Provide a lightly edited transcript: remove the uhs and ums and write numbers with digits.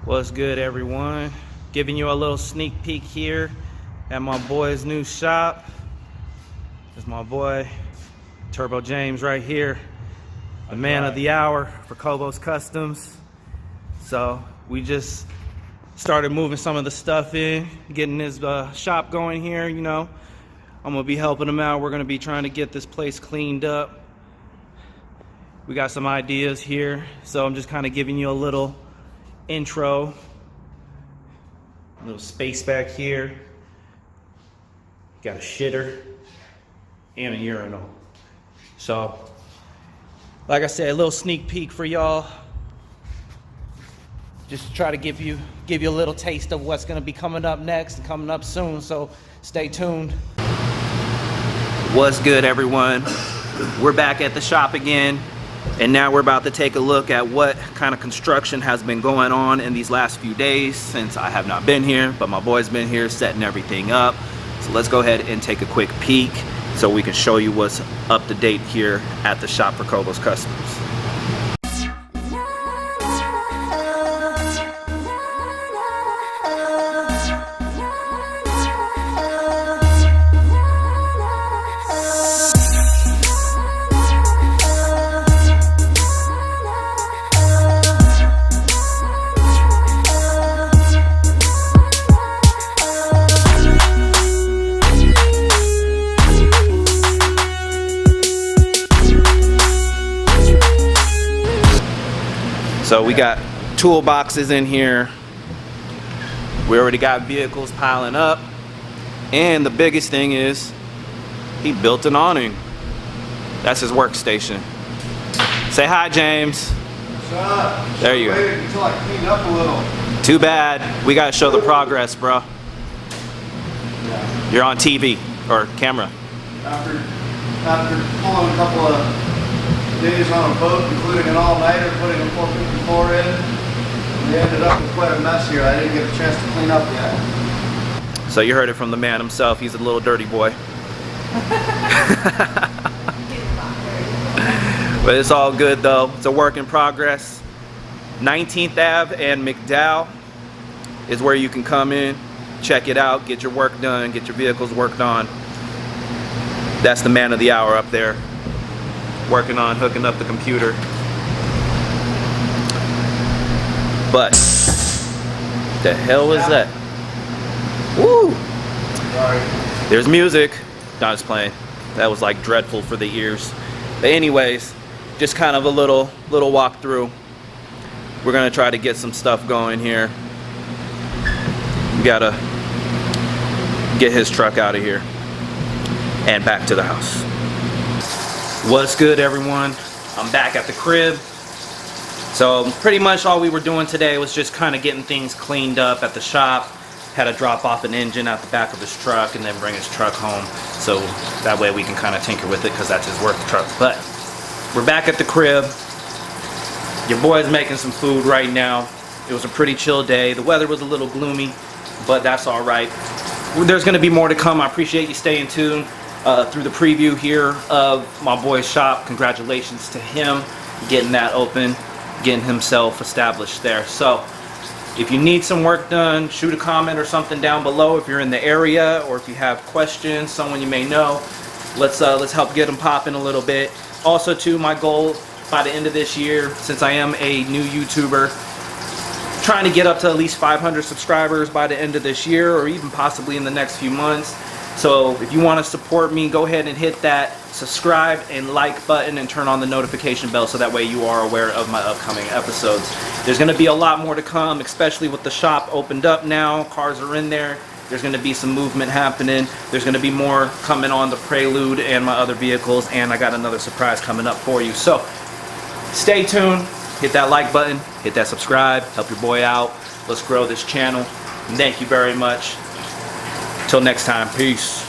What's good, everyone? Giving you a little sneak peek here at my boy's new shop. There's my boy Turbo James right here, the man of the hour for Kobos Customs. So we just started moving some of the stuff in, getting his shop going here. You know, I'm gonna be helping him out. We're gonna be trying to get this place cleaned up. We got some ideas here, so I'm just kind of giving you a little intro. A little space back here. Got a shitter and a urinal. So, like I said, a little sneak peek for y'all. Just to try to give you a little taste of what's gonna be coming up next and coming up soon. So stay tuned. What's good, everyone? We're back at the shop again. And now we're about to take a look at what kind of construction has been going on in these last few days since I have not been here, but my boy's been here setting everything up. So let's go ahead and take a quick peek so we can show you what's up to date here at the shop for Kobos Customs. So we got toolboxes in here. We already got vehicles piling up. And the biggest thing is, he built an awning. That's his workstation. Say hi, James. What's up? There you go. Waited until I cleaned up a little. Too bad. We gotta show the progress, bro. Yeah. You're on TV or camera. After pulling a couple of days on a boat, including an all-nighter, putting a 454 in, we ended up with quite a mess here. I didn't get a chance to clean up yet. So you heard it from the man himself. He's a little dirty boy. But it's all good though. It's a work in progress. 19th Ave and McDowell is where you can come in, check it out, get your work done, get your vehicles worked on. That's the man of the hour up there, working on hooking up the computer. But the hell was that? Woo! Sorry. There's music. Not just playing. That was like dreadful for the ears. But anyways, just kind of a little walkthrough. We're gonna try to get some stuff going here. We gotta get his truck out of here and back to the house. What's good, everyone? I'm back at the crib. So pretty much all we were doing today was just kind of getting things cleaned up at the shop. Had to drop off an engine out the back of his truck and then bring his truck home. So that way we can kind of tinker with it because that's his work truck. But we're back at the crib. Your boy's making some food right now. It was a pretty chill day. The weather was a little gloomy, but that's all right. There's gonna be more to come. I appreciate you staying tuned through the preview here of my boy's shop. Congratulations to him getting that open, getting himself established there. So if you need some work done, shoot a comment or something down below if you're in the area, or if you have questions, someone you may know. Let's help get them popping a little bit. Also too, my goal by the end of this year, since I am a new YouTuber, trying to get up to at least 500 subscribers by the end of this year, or even possibly in the next few months. So if you want to support me, go ahead and hit that subscribe and like button and turn on the notification bell so that way you are aware of my upcoming episodes. There's going to be a lot more to come, especially with the shop opened up now. Cars are in there. There's going to be some movement happening. There's going to be more coming on the Prelude and my other vehicles, and I got another surprise coming up for you. So stay tuned. Hit that like button. Hit that subscribe. Help your boy out. Let's grow this channel. And thank you very much. Till next time, peace.